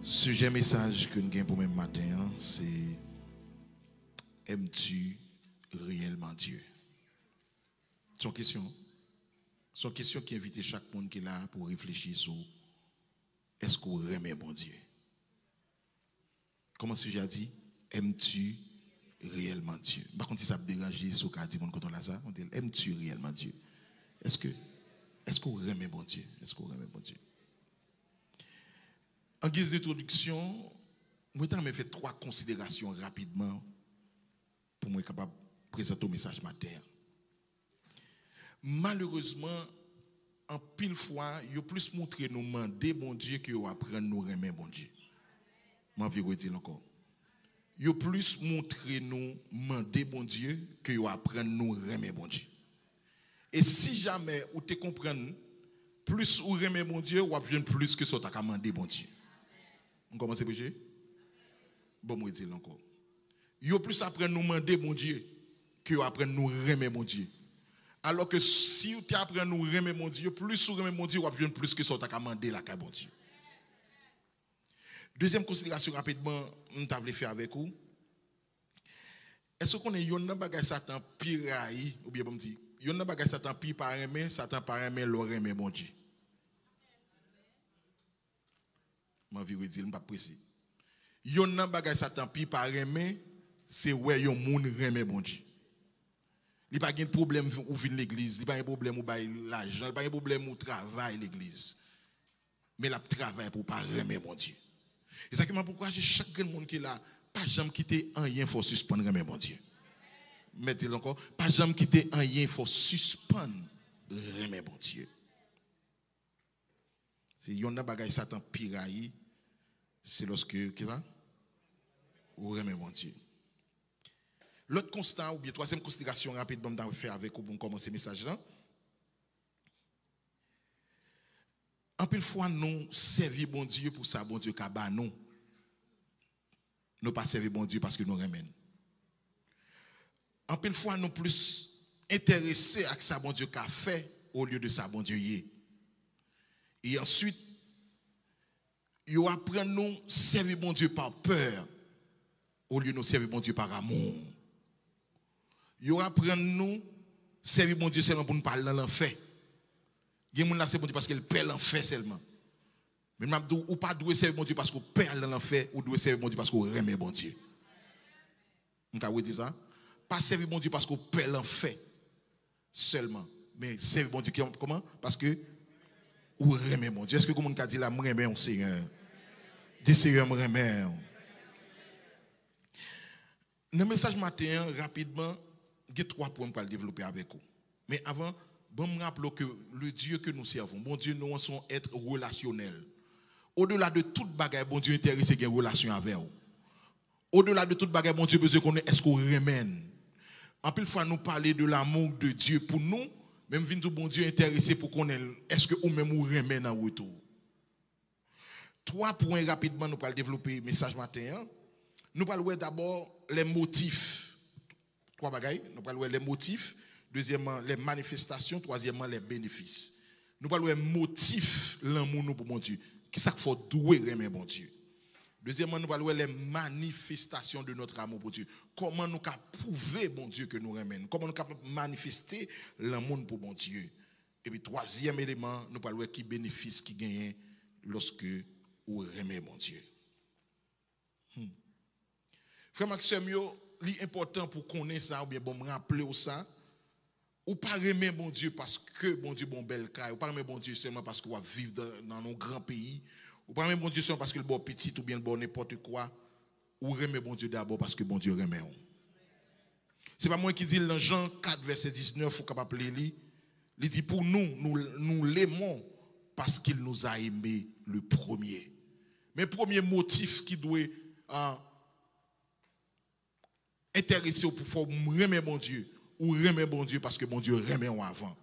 Sujet message que nous avons pour même matin, c'est aimes-tu réellement Dieu? C'est une question. C'est une question qui invite chaque monde qui est là pour réfléchir sur est-ce qu'on remet bon Dieu? Comment ce sujet a dit? Aimes-tu réellement Dieu? Par contre, si ça me dérange, ce qu'a dit mon quand on a ça, on dit aimes-tu réellement Dieu? Est-ce qu'on remet bon Dieu? Est-ce qu'on remet bon Dieu? En guise d'introduction, moi j'ai fait 3 considérations rapidement pour moi capable de présenter au message matin. Malheureusement, en pile fois, il y a plus montré nous demander bon Dieu que nous apprendre nous remettre bon Dieu. Je vais dire encore. Il y a plus montré nous demander bon Dieu que nous apprendre nous remettre bon Dieu. Et si jamais vous te comprenez, plus vous remettre bon Dieu, vous avez plus que ce que vous demander bon Dieu. On commence à prêcher? Bon, moi, je dis encore. Il y a plus apprendre nous demander bon Dieu que vous apprendre nous remettre bon Dieu. Alors que si vous apprenez nous remettre mon Dieu, plus vous remettre mon Dieu, vous avez plus que ça, vous avez demandé la bon Dieu. Deuxième considération rapidement, nous avons fait avec vous. Est-ce qu'on est yon bagay Satan pire ou bien bon dit, yon bagay Satan pire par aimer, Satan par aimer le remet mon Dieu. Je vais dire, je ne vais pas précis. Yon bagay Satan pire par aimer, c'est ouais yon moun remet mon Dieu. Il n'y a pas de problème où vient l'église, il n'y a pas de problème où bail l'argent, il n'y a pas de problème où travaille l'église. Mais il travaille pour ne pas remettre mon Dieu. Et c'est pourquoi chaque monde qui est là, pas jamais quitter un rien, il faut suspendre remettre mon Dieu. Mettez-le encore, pas jamais quitter un rien, il faut suspendre remettre mon Dieu. C'est yon nan bagay Satan piraille, c'est lorsque, qu'est-ce ça? Ou remet mon Dieu. L'autre constat, ou bien troisième considération rapide, bon, on va faire avec vous pour commencer le message là. En pile fois, nous servons bon Dieu pour ça, bon Dieu, kaba nous. Nous pas servir bon Dieu parce que nous remènons. En pile fois, nous plus intéressés à ça, bon Dieu, qu'a fait au lieu de ça, bon Dieu, y est. Et ensuite, nous apprenons nous servir bon Dieu par peur au lieu de nous servir bon Dieu par amour. Nous apprenons nous servir bon Dieu seulement pour nous parler dans l'enfer. Il y a des gens qui c'est bon Dieu parce qu'il perd l'enfer seulement. Mais nous ou pas doué servir bon Dieu parce qu'on perd dans l'enfer ou doué servir bon Dieu parce qu'on remet bon Dieu. Vous avez dit ça? Pas servir bon Dieu parce qu'on perd l'enfer seulement. Mais servir bon Dieu comment? Parce que ou remet mon Dieu. Est-ce que comme on a dit là, moi remet mon Seigneur? Dis Seigneur, moi remet. Dans le message matin, rapidement, il y a 3 points pour le développer avec vous. Mais avant, bon me rappeler que le Dieu que nous servons, bon Dieu, nous sommes être relationnels. Au-delà de toute bagaille, bon Dieu intéressé qu'il y ait une relation avec vous. Au-delà de toute bagaille, bon Dieu besoin qu'on est, est-ce qu'on remène? En plus fois, nous parler de l'amour de Dieu pour nous, même vin tout bon Dieu intéressé pour qu'on est-ce que ou même ou remène en retour. 3 points rapidement, nous allons développer message matin. Nous parlons d'abord les motifs. 3 bagailles. Nous parlons les motifs. Deuxièmement, les manifestations. Troisièmement, les bénéfices. Nous parlons des motifs l'amour pour mon Dieu. Qui ça qu'il faut douer remettre mon Dieu. Deuxièmement, nous parlons des manifestations de notre amour pour Dieu. Comment nous pouvons prouver, bon Dieu, que nous remettons. Comment nous pouvons manifester l'amour pour mon Dieu. Et puis, troisième élément, nous parlons qui bénéfice qui gagne lorsque nous remettons mon Dieu. Frère Maxime, l'important pour connaître ça, ou bien bon me rappeler ça, ou pas remettre mon Dieu parce que bon Dieu bon bel cas, ou pas remettre bon Dieu seulement parce qu'on va vivre dans nos grands pays, ou pas remettre bon Dieu seulement parce que le bon petit ou bien le bon n'importe quoi, ou remettre bon Dieu d'abord parce que bon Dieu remet. C'est pas moi qui dis dans Jean 4 verset 19, faut capable lire, il dit pour nous l'aimons parce qu'il nous a aimé le premier. Mais premier motif qui doit intéressé pour remettre bon Dieu ou remettre bon Dieu parce que bon Dieu remet avant.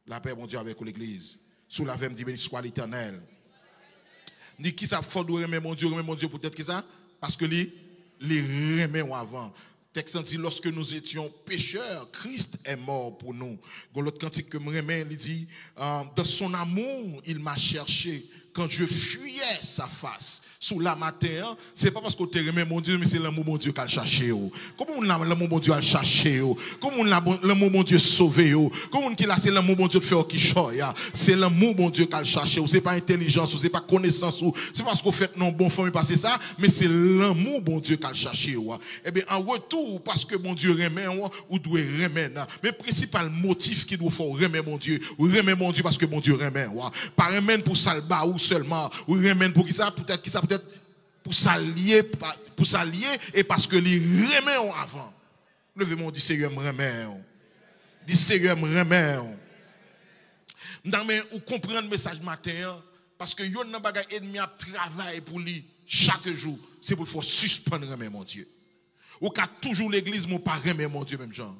La paix bon Dieu avec l'église. Sous la veine dit béni soit l'Éternel. Dit qui ça faut remettre mon Dieu peut-être que ça parce que les remet avant. Texte dit lorsque nous étions pécheurs, Christ est mort pour nous. Dans l'autre cantique que me remet, il dit dans son amour, il m'a cherché quand je fuyais sa face. Sous la matin, c'est pas parce que tu aimes mon Dieu, mais c'est l'amour mon Dieu qui a cherché. Comment l'amour mon Dieu a cherché? Comment l'amour mon Dieu sauvé? Comment qui là c'est l'amour mon Dieu de faire qui choya? C'est l'amour mon Dieu qui a cherché. C'est pas intelligence, c'est pas connaissance, c'est parce qu'on fait non bon famille passer ça, mais c'est l'amour mon Dieu qui a cherché. Et bien en retour, parce que mon Dieu remet, ou doit remettre. Mais principal motif qui doit faire remettre mon Dieu, ou remettre mon Dieu parce que mon Dieu remet. Pas remettre pour salba ou seulement, ou remettre pour qui ça peut-être qui ça peut pour s'allier et parce que les remet avant. Levez-moi, dit Seigneur me remet. Dit Seigneur me remet. Non mais ou comprendre le message matin parce que yon nan bagay ennemi a travail pour lui chaque jour, c'est pour le faire suspendre remet mon Dieu. Ou ka toujours l'église mon pas remet mon Dieu même genre.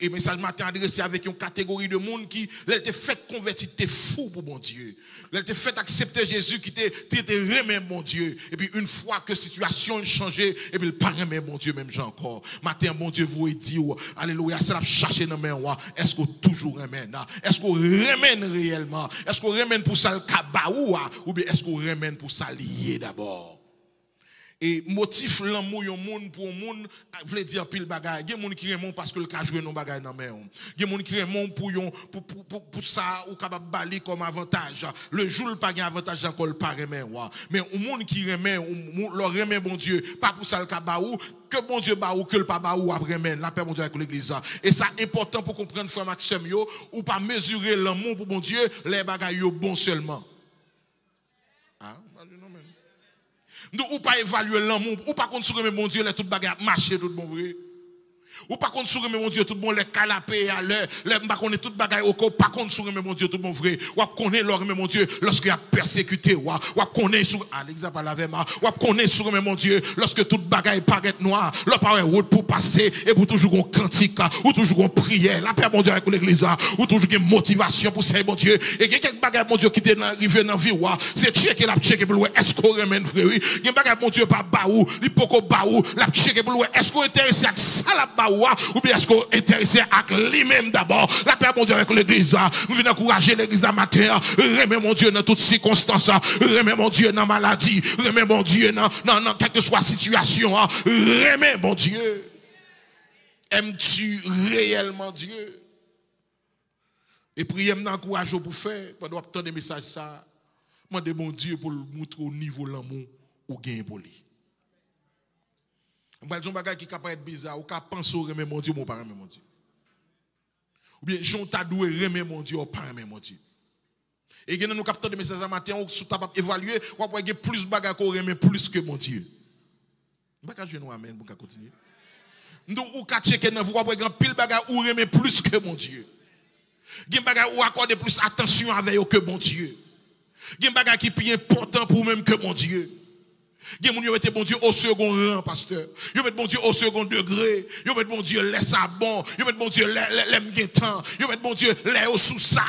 Et le message matin adressé avec une catégorie de monde qui l'était fait convertir, t'es fou pour mon Dieu. L'était fait accepter Jésus qui t'était remet mon Dieu. Et puis une fois que la situation a changé, et puis le pas remet mon Dieu même genre encore. Matin mon Dieu vous dit alléluia, c'est la chercher dans main est-ce qu'on toujours remet là? Est-ce qu'on remet réellement? Est-ce qu'on remet pour ça le kabaou ou bien est-ce qu'on remet pour ça lier d'abord? Et motif l'amour yon moun pour moun veut dire pile bagaille. Gen moun qui remon parce que le ka jouer non bagaille nan men. Gen moun qui remon pour ça ou capable bali comme avantage. Le jour le pas gen avantage encore le pas remen wa. Mais au moun qui remen leur remen bon Dieu, pas pour ça le ka ba ou que bon Dieu ba ou que le pas ba ou après remen. La paix bon Dieu avec l'église. Et ça important pour comprendre frère Maxime yo ou pas mesurer l'amour pour bon Dieu les bagaille yo bon seulement. Ah, ou pas évaluer l'amour, ou pas contre sur mon Dieu, les tout bagarre marcher tout bon vrai. Ou pas contre sur mon Dieu tout bon les canapés à l'heure, les pas connaît tout bagaille au corps, pas contre sur mon Dieu tout bon vrai. Ou connaît leur mon Dieu lorsqu'il a persécuté ou connaît sur l'exemple avec moi, ou connaît sur mon Dieu lorsque toute bagaille paraît noir, leur paraît route pour passer et pour toujours un cantique ou toujours une prière, la paix mon Dieu avec l'église ou toujours une motivation pour ça mon Dieu et quelques bagaille mon Dieu qui est arrivé dans vie c'est checker la checker pour est-ce qu'on remène vrai oui, il bagaille mon Dieu pas baou, il poko baou, la checker pour est-ce qu'on intéressé à ça la baou ou bien est-ce qu'on est intéressé à lui-même d'abord. La paix mon Dieu avec l'église. Nous venons encourager l'église à matin. Remets mon Dieu dans toutes circonstances. Remets mon Dieu dans la maladie. Remets mon Dieu dans quelle que soit la situation. Remets mon Dieu. Aimes-tu réellement Dieu? Et priez moi encourager pour faire. Pendant attendre des messages ça. Demandez mon Dieu pour le montrer au niveau de l'amour ou gain pour lui. Un bagage qui capable être bizarre, ou capable penser remet mon Dieu, mon pas remet mon Dieu. Ou bien Jean t'a doué remet mon Dieu, ou pas remet mon Dieu. Et quand nous captons des messages à matin, on capable évaluer, ou pas avoir plus bagage qu'on remet plus que mon Dieu. Bagage je nous amène pour continuer. Nous ou ka checker dans vous avoir pile bagage ou remet plus que mon Dieu. Gen bagage ou accorder plus attention avec que mon Dieu. Gen bagage qui plus important pour même que mon Dieu. Gen moun yo mette bon Dieu au second rang pasteur. Yo mette bon Dieu au second degré. Yo mette bon Dieu laisse ça bon. Yo mette bon Dieu l'aime gen temps. Yo mette bon Dieu l'air sous ça.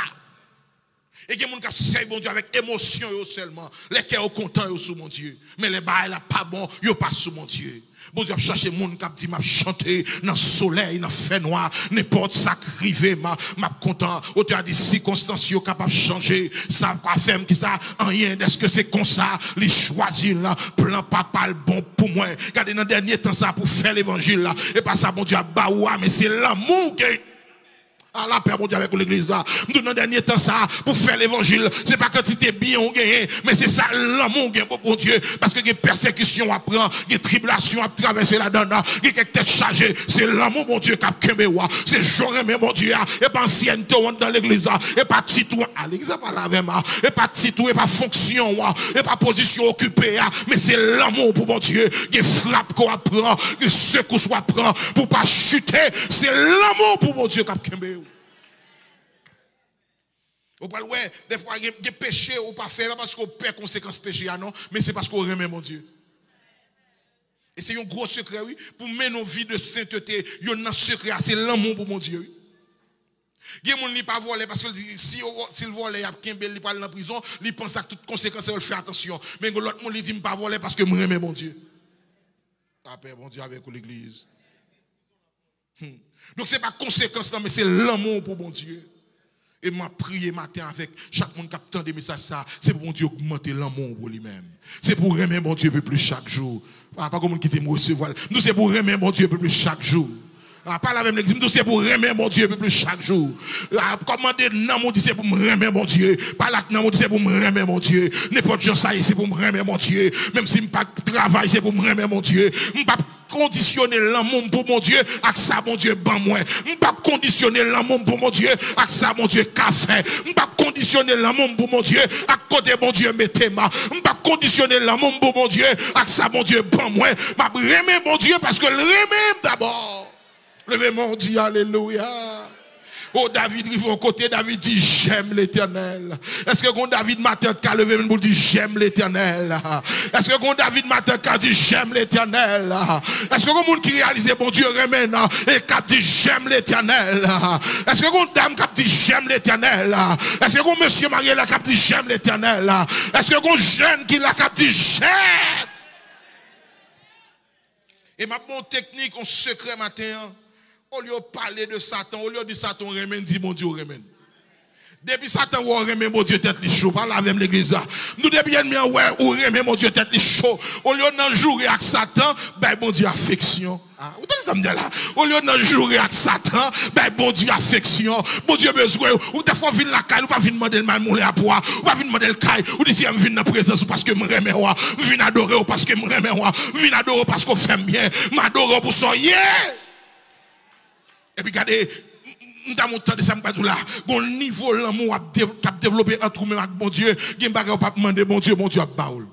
Et gen moun ka sey bon Dieu avec émotion yo seulement. Les cœurs content yo sous mon Dieu. Mais les bail là pas bon, yo pas sous mon Dieu. Bon Dieu a cherché moun k'ap dit m'a chanter dans le soleil, dans fait noir, n'importe ça crivé m'a content. Auteur a dit circonstances yo capable changer, ça pas faire qui ça rien est-ce que c'est comme ça, les choisir là, plan papa le bon pour moi. Regardez dans dernier temps ça pour faire l'évangile là et pas ça bon Dieu a baoua mais c'est l'amour qui à la paix, mon Dieu, avec l'église là. Nous, dans le dernier temps, ça, pour faire l'évangile, c'est pas quantité bien on gagne, mais c'est ça, l'amour gagne pour mon Dieu. Parce que il y a persécution à prendre, il y a tribulation à traverser là-dedans, il y a quelques têtes chargées. C'est l'amour, mon Dieu, qui a kembewa. C'est j'aurais aimé, mon Dieu, et pas ancienneté dans l'église là, et pas titre, à l'église, pas la même, et pas titre, et pas fonction, et pas position occupée, mais c'est l'amour pour mon Dieu, qui frappe qu'on apprend, qui secoue qu'on apprend, pour pas chuter. C'est l'amour pour mon Dieu, qui a kembewa. Ou pas ouais, des fois il y a des péchés ou pas faire parce qu'on perd conséquences péché non, mais c'est parce qu'on remet mon Dieu. Et c'est un gros secret oui, pour mener nos vies de sainteté, il y a un secret, c'est l'amour pour mon Dieu. Il y a des gens qui ne pas voler parce que s'il vole, il y a quelqu'un qui parle dans la prison, il pense à toutes conséquences, il fait attention. Mais l'autre monde dit pas voler parce que je remets mon Dieu. Après mon Dieu avec l'église. Donc c'est pas conséquence mais c'est l'amour pour mon Dieu. Et m'a prié matin avec chaque monde qui attend des messages ça, c'est pour mon Dieu augmenter l'amour pour lui-même. C'est pour aimer mon Dieu un peu plus chaque jour. Pas comme qui me recevoir. Nous c'est pour aimer mon Dieu un peu plus chaque jour. Pas la même l'église, nous c'est pour aimer mon Dieu un peu plus chaque jour. Commander non mon Dieu c'est pour me aimer mon Dieu. Pas là non mon Dieu c'est pour me aimer mon Dieu. N'importe chose ça c'est pour me aimer mon Dieu. Même si je pas travail c'est pour me aimer mon Dieu. Je pas conditionner l'amour pour mon Dieu avec ça mon Dieu ban moi. Je pas conditionner l'amour pour mon Dieu avec ça mon Dieu café. Je pas conditionner l'amour pour mon Dieu à côté mon Dieu mettez-moi. Je pas conditionner l'amour pour mon Dieu avec ça mon Dieu ban moi. Je aimer mon Dieu parce que l'aimer d'abord. Levez mon Dieu, alléluia. Oh, David, il faut côté, David dit, j'aime l'éternel. Est-ce que quand David matin, qui a levé pour dire, j'aime l'éternel? Est-ce que quand David matin, qui a dit, j'aime l'éternel? Est-ce que quand monde qui réalise, bon Dieu, remène, et qui a dit, j'aime l'éternel? Est-ce que quand dame qui a dit, j'aime l'éternel? Est-ce que quand monsieur marié, qui a dit, j'aime l'éternel? Est-ce que quand jeune qui a dit, j'aime? Et ma bonne technique, on secret matin, au lieu de parler de Satan, au lieu de Satan, remène, dit mon Dieu, remène. Depuis Satan, on remène mon Dieu tête chaud, pas la même l'église. Nous depuis ennemis, ouais, on remène mon Dieu tête chaud. Au lieu de jouer avec Satan, ben bon Dieu affection. Vous entendez ça là? Au lieu de jouer avec Satan, ben bon Dieu affection. Bon Dieu besoin. Ou des fois vient la caille, ou pas vient demander le mal moulé à poids, ou pas vient demander le caille, ou dit si je viens dans la présence parce que je remène moi, je viens adorer parce que je remène moi, je viens adorer parce qu'on fait bien, m'adorer pour ça. Yeah! Et puis regardez, nous avons monté de ça, là, bon niveau l'amour qui a développé entre nous avec mon Dieu, il n'y a pas demander mon Dieu a baoul.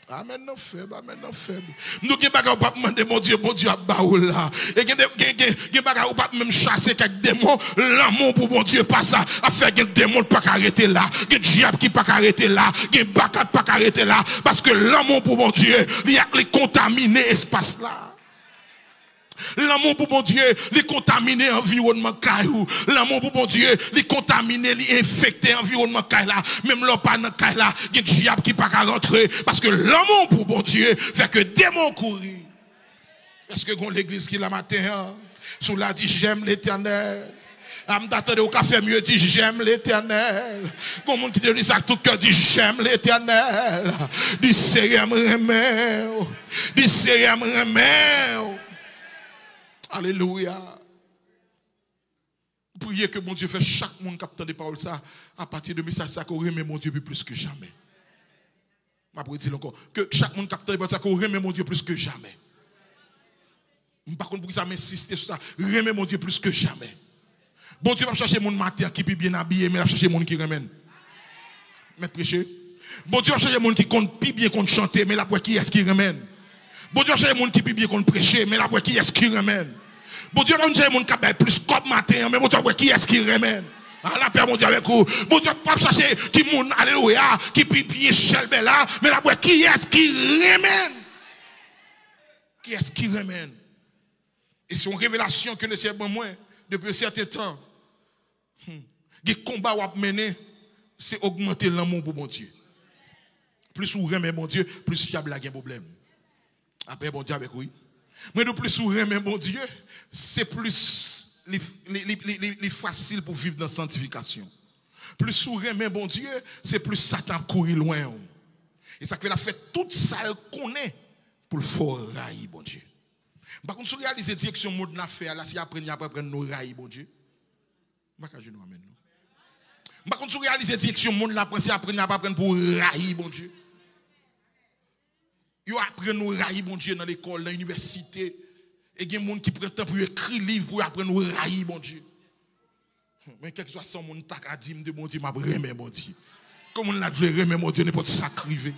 Amen, non faible, amen, non faible. Nous n'avons pas demander mon Dieu a baoul là. Et il n'y a pas même chasser quelques démons, l'amour pour mon Dieu pas ça, à faire que démon pas arrêter là, que diable qui pas arrêter là, que bacat pas arrêter là, parce que l'amour pour mon Dieu, il y a les contaminer espace là. L'amour pour mon Dieu, les contaminer environnement caillou. L'amour pour mon Dieu, les contaminer, les infecter environnement caillou. Même l'on pas dans caillou là, il y a des diables qui pas rentrer parce que l'amour pour mon Dieu fait que démons courir. Est-ce que l'église qui la matin sous la dit j'aime l'Éternel. M'attendez au café mieux dit j'aime l'Éternel. Comme on qui dit ça tout cœur dit j'aime l'Éternel. Dit c'est remède. Dit c'est remède. Alléluia. Priez que mon Dieu fait chaque monde qui entend des paroles ça à partir de message ça qu'on remet mon Dieu plus que jamais. Je vais dire encore que chaque monde qui entend des paroles ça qu'on remet mon Dieu plus que jamais. Par contre pour ça m'insister sur ça, remet mon Dieu plus que jamais. Bon Dieu va chercher mon matin qui est bien habillé mais va chercher mon qui remène. Maître prêcher. Bon Dieu va chercher mon qui compte plus bien qu'on chanter mais la pour qui est-ce qui remène. Bon Dieu va chercher mon qui plus bien qu'on prêcher mais la pour qui est-ce qui remène. Bon Dieu, on cherche mon qui a plus comme matin, mais bon Dieu, qui est-ce qui remène? La paix, mon Dieu, avec vous. Bon Dieu, pas chercher qui moun, alléluia, qui pipi chelbe là, mais la qui est-ce qui remène? Qui est-ce qui remène? Et c'est une révélation que le Seigneur moi depuis un certain temps. Le combat à mener, c'est augmenter l'amour pour mon Dieu. Plus vous remet mon Dieu, plus il y a un problème. Après, bon Dieu, avec vous. Mais de plus vous remet mon Dieu, c'est plus facile pour vivre dans la sanctification. Plus vous remet mon Dieu, c'est plus Satan courir loin. Et ça fait la fête toute ça qu'on est pour le fort rail, bon Dieu. Par contre, si vous réalisez la direction monde n'a fait, là, si après nous rail, bon Dieu. Par contre, si vous réalisez la direction monde n'a pas, si après nous pour rail, bon Dieu. Yo apprennent nous railler bon Dieu dans l'école, dans l'université. Et il y a des gens qui prennent temps pour écrire livre pour apprendre nous railler bon Dieu. Mais quelque chose sans mon tak a dit de mon Dieu m'a remet mon Dieu. Comme on l'a dit remet mon Dieu n'est pas sacrifié.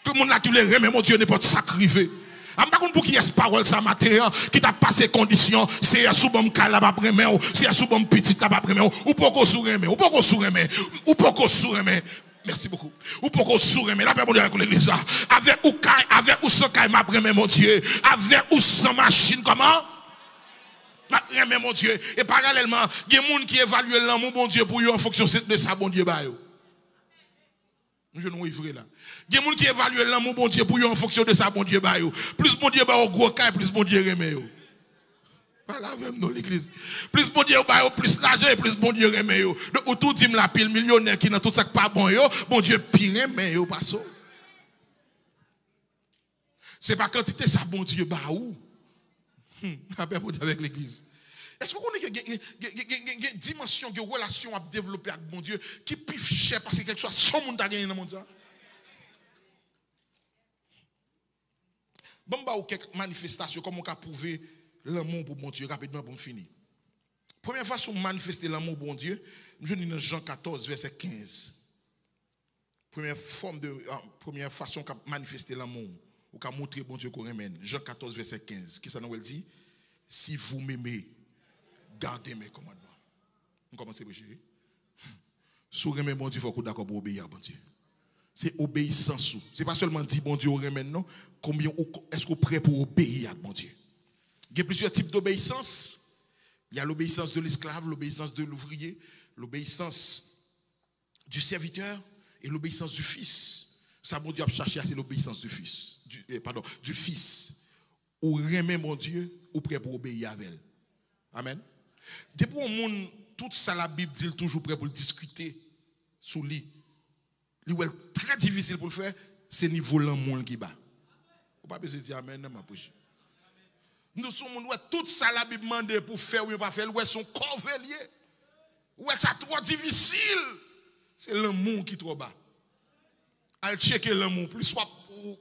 Comme on l'a dit remet mon Dieu n'est pas sacrifié. Par contre pour qui est parole ça matin qui t'a passé condition c'est sous bon cas là pas remet ou c'est sous bon petit là pas remet ou pas sous remet ou pas sous remet ou pas sous remet. Merci beaucoup. Ou pourquoi sourire, mais la paix mon Dieu avec l'église. Avec ou sans caille, m'a remet mon Dieu. Avec ou sans machine, comment? M'a remet mon Dieu. Et parallèlement, il y a des gens qui évaluent l'amour mon Dieu pour eux en fonction de ça, bon Dieu. Je ne vois là. Il y a des gens qui évaluent l'amour bon Dieu pour eux en fonction de ça, bon Dieu. Plus bon Dieu, au gros caille, plus bon Dieu remet. Pas là même dans l'église. Plus bon Dieu ba plus l'argent et plus bon Dieu remet yo. Donc tout dit la pile millionnaire qui dans tout ça pas bon yo, bon Dieu pire remet yo pas ça. C'est pas quantité ça bon Dieu ba ou. Après bon Dieu avec l'église. Est-ce qu'on connaît une dimension de relation à développer avec bon Dieu qui pif cher parce que quelque chose sans monde a gagné dans le monde ça? Bon bah ou quelques manifestations comment on peut prouver l'amour pour bon Dieu rapidement pour finir. Première façon de manifester l'amour pour bon Dieu, je dis dans Jean 14 verset 15. Première façon de manifester l'amour ou de montrer bon Dieu qu'on aime. Jean 14 verset 15. Qui ça nous dit? Si vous m'aimez, gardez mes commandements. On commence à prêcher. Si vous aimez bon Dieu, il faut qu'on d'accord pour obéir à bon Dieu. C'est obéissance. Ce n'est pas seulement dire bon Dieu, non. Combien est-ce qu'on est prêt pour obéir à bon Dieu? Il y a plusieurs types d'obéissance. Il y a l'obéissance de l'esclave, l'obéissance de l'ouvrier, l'obéissance du serviteur et l'obéissance du fils. Ça, mon Dieu a cherché, c'est l'obéissance du fils. Du fils. Ou remet mon Dieu, ou prêt pour obéir à elle. Amen. Depuis au monde, tout ça, la Bible dit toujours prêt pour le discuter sous lit. C'est très difficile pour le faire, c'est niveau l'amour qui bat. Vous pas besoin de dire amen dans ma bouche. Nous sommes tout ça la Bible demande pour faire ou pas faire, ouais son corps vélier. Ouais ça trop difficile. C'est l'amour qui est trop bas. Al checker l'amour, plus soit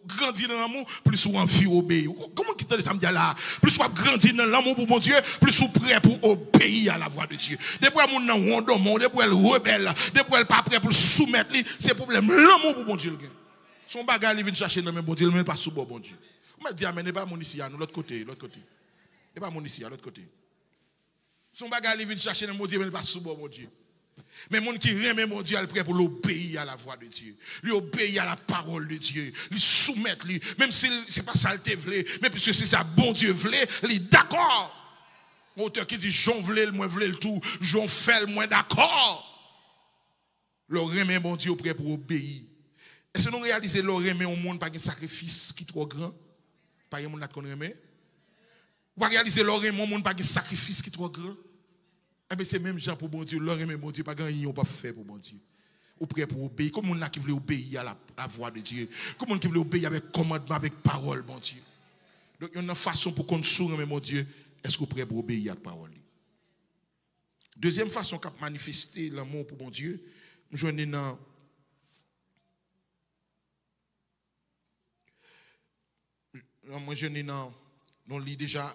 grandir dans l'amour, plus ou envie obéir. Comment qui t'a ça me dit là? Plus soit grandir dans l'amour pour mon Dieu, plus ou prêt pour obéir à la voix de Dieu. Depuis mon nan rondement, depuis elle rebelle, depuis elle pas prêt pour soumettre lui, c'est problème l'amour pour mon Dieu. Son bagage il vient chercher dans même bon Dieu, mais pas sous bon Dieu. On m'a dit amen, n'est pas mon ici à nous l'autre côté. N'est pas mon ici à l'autre côté. Son bagage il vient chercher dans mon Dieu, mais pas sous bon Dieu. Mais mon qui remet mon Dieu, il est prêt pour l'obéir à la voix de Dieu. Lui obéir à la parole de Dieu. Lui soumettre, lui, même si ce n'est pas ça le voulait, mais puisque c'est ça bon Dieu voulait, il est d'accord. Auteur qui dit, j'en voulais, moi voulais le tout, j'en fais le moins d'accord. Le remet mon Dieu prêt pour obéir. Est-ce que nous réalisons le remet au monde par un sacrifice qui est trop grand? Par un monde qu'on remet? Ou réaliser le remet au monde par un sacrifice qui est trop grand? Eh bien, c'est même gens pour bon Dieu, leur aimer mon Dieu, pas grand chose pas fait pour bon Dieu. Ou prêt pour obéir. Comme on a qui veut obéir à la voix de Dieu. Comme on qui veut obéir avec commandement, avec parole, bon Dieu. Donc, il y a une façon pour qu'on sourire, mon Dieu, est-ce qu'on est prêt pour obéir à la parole? Deuxième façon de manifester l'amour pour mon Dieu, je suis dans moi, je suis dans on lit déjà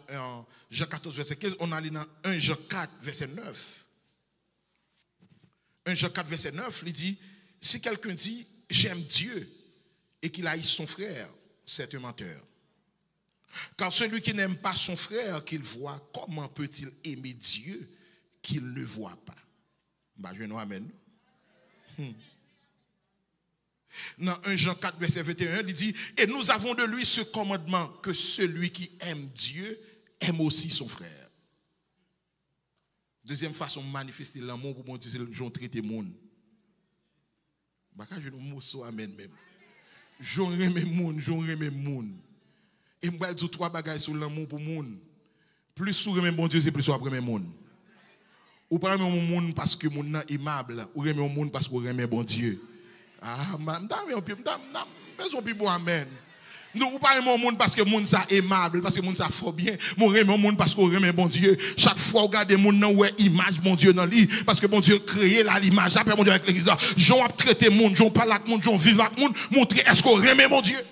Jean 14, verset 15, on a lu dans 1 Jean 4, verset 9. 1 Jean 4, verset 9, il dit, si quelqu'un dit, j'aime Dieu, et qu'il haïsse son frère, c'est un menteur. Car celui qui n'aime pas son frère qu'il voit, comment peut-il aimer Dieu qu'il ne voit pas? Bah, je nous amène. Dans 1 Jean 4, verset 21, il dit, et nous avons de lui ce commandement, que celui qui aime Dieu aime aussi son frère. Deuxième façon de manifester l'amour pour mon Dieu, c'est le jour traiter monde. Je ne sais pas amen même. J'en remets monde. Et je vais dire trois bagages sur l'amour pour monde. Plus sur remets mon Dieu, c'est plus sur remets monde. Ou pas remets mon monde parce que mon est aimable, ou remets mon monde parce que remets bon Dieu. Ah, besoin de bon amen. Nous ne parlons pas de monde parce que le monde est aimable, parce que le monde est fort bien. Nous remet monde parce qu'on remet bon Dieu. Chaque fois, regardez le monde où est image bon Dieu dans lui. Parce que bon Dieu créé l'image. Après, mon Dieu avec l'église. J'en traité le monde, j'en parle avec le monde, j'en vive avec le monde. Montrer est-ce qu'on remet mon Dieu.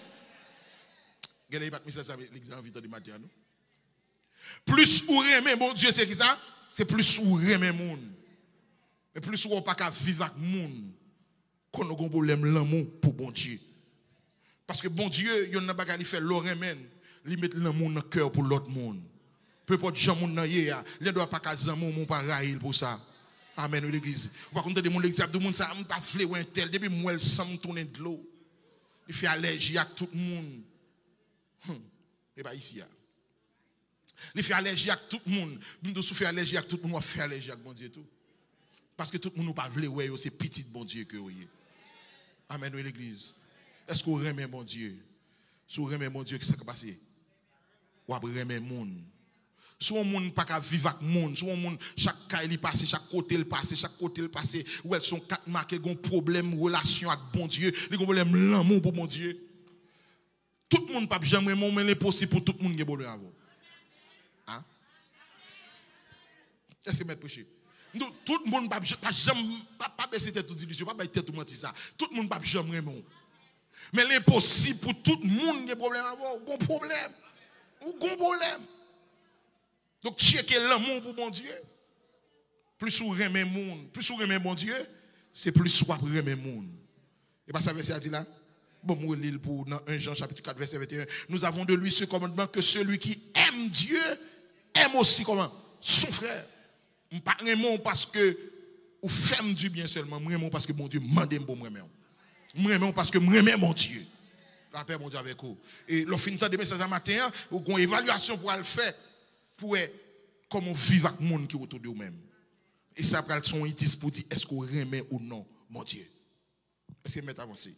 Regardez, il n'y a pas de message avec l'église en vitant du matin. Plus ou remet mon Dieu, c'est qui ça? C'est plus ou remet monde. Mais plus ou on pas qu'à vivre avec le monde. Qu'on a un problème l'amour pour bon Dieu. Parce que bon Dieu, il y a un bagage qui fait l'oremen, il met l'amour dans le cœur pour l'autre monde. Peu importe gens monde dans il ne doit pas qu'à amour mon pas raïl pour ça. Amen l'église. Par contre des monde l'église tout monde ça pas flé ou un tel depuis moi elle sans tourner de l'eau. Il fait allergie à tout le monde. Et pas ici. Il fait allergie à tout le monde. Nous souffrir allergie à tout le monde, on fait allergie à bon Dieu tout. Parce que tout le monde nous parle ouais c'est petit bon Dieu que vous. Amen l'église. Est-ce qu'on remet mon Dieu? Si on remet mon Dieu, qu'est-ce qui va passer? Ou après remet mon. Si on monde pas qu'à vivre avec monde, si on monde chaque cas il passe, chaque côté il passe, où elles sont quatre marquées, ont problème relation avec bon Dieu, les problème l'amour pour bon Dieu. Tout le monde pas jamais mais l'impossible pour tout le monde qui bonheur avant. Hein? Est-ce que mettre prêcher? Tout le monde pas jamais pas baisser tête toute illusion, pas baisser tête tout mentir ça. Tout le monde pas jamais mais l'impossible pour tout le monde qui a problème avant, un problème. Un problème. Donc, checker l'amour pour bon Dieu. Plus vous aimez le monde, plus vous aimez bon Dieu, c'est plus vous aimez le monde. Et pas ça, verset a dit là? Bon, moi, l'île pour dans 1 Jean chapitre 4, verset 21. Nous avons de lui ce commandement que celui qui aime Dieu aime aussi comment? Son frère. Je ne pas parce que vous faites du bien seulement, je parce que mon Dieu m'a demandé pour moi. Je parce que je aime mon Dieu. La paix, mon Dieu, avec vous. Et le fin de temps de message à matin, vous avez une évaluation pour le faire. Pour comment vivre avec le monde qui est autour de vous-même. Et ça, après, son indice pour dire est-ce qu'on remet ou non, mon Dieu. Est-ce que vous mettez avancé?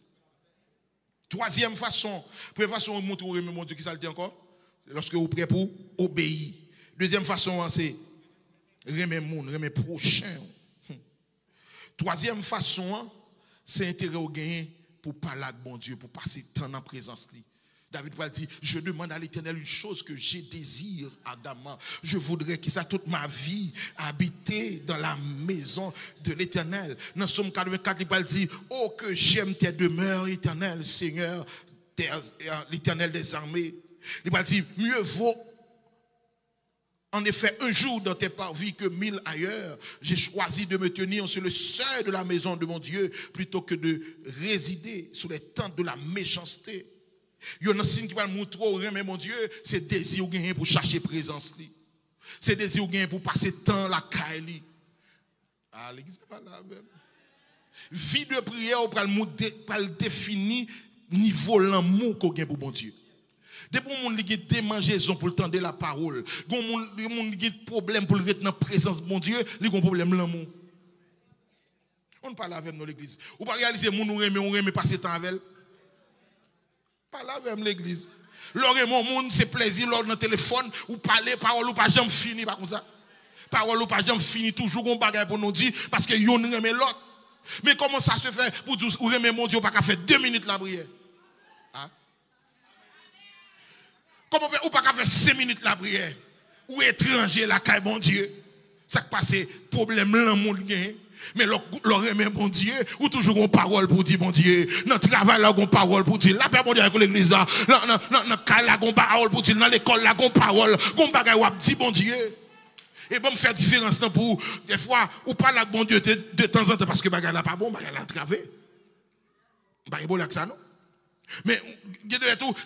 Troisième façon, première façon de montrer remet mon Dieu, qui ça le dit encore? Lorsque vous êtes prêt pour obéir. Deuxième façon, c'est remet le monde, remet le prochain. Troisième façon, c'est intérêt au gain pour parler avec mon Dieu, pour passer temps en présence. David va dire, je demande à l'Éternel une chose que j'ai désir ardemment. Je voudrais qu'il soit toute ma vie habiter dans la maison de l'Éternel. Dans Somme 84, il va dire, oh que j'aime tes demeures, Éternel, Seigneur, l'Éternel des armées. Il va dire, mieux vaut en effet un jour dans tes parvis que 1000 ailleurs. J'ai choisi de me tenir sur le seuil de la maison de mon Dieu plutôt que de résider sous les tentes de la méchanceté. Il y a un signe qui va le montrer, mais mon Dieu, c'est désir pour chercher présence. C'est désir pour passer temps la caille. Ah, l'église n'est pas là même. Vie de prière pour le définir niveau l'amour qu'on a pour mon Dieu. Des gens qui ont des démangeaisons pour le temps de la parole. Des gens qui ont des problèmes pour le retenir dans la présence de mon Dieu. Ils ont des problèmes de l'amour. On ne parle avec nous l'église. Ou pas réaliser que nous aimons passer temps avec elle. Parle avec l'église. L'heure mon monde, c'est plaisir, lors dans téléphone, ou parler, parole ou pas jamais fini, pas comme ça. Parole ou pas jamais fini, toujours on bagaille pour nous dire, parce que yon remet l'autre. Mais comment ça se fait pour dire, ou remet mon Dieu, pas qu'à faire 2 minutes la prière? Hein? Comment faire, ou pas qu'à faire 5 minutes la prière? Ou étranger la caille, mon Dieu? Ça qui passe, problème là, mon Dieu. Mais l'on remet mon Dieu, ou toujours une parole pour dire mon Dieu. Dans le travail, là, on parole pour dire. La paix, mon Dieu, avec l'église, là. Dans le cas, là, on parole pour dire. Dans l'école, là, on parole. On bagaille, on dit mon Dieu. Et bon, me faire différence pour, des fois, ou parle avec mon Dieu de temps en temps, parce que bagaille là pas bon, bagaille là travé. Bagaille bon, là, que ça, non? Mais,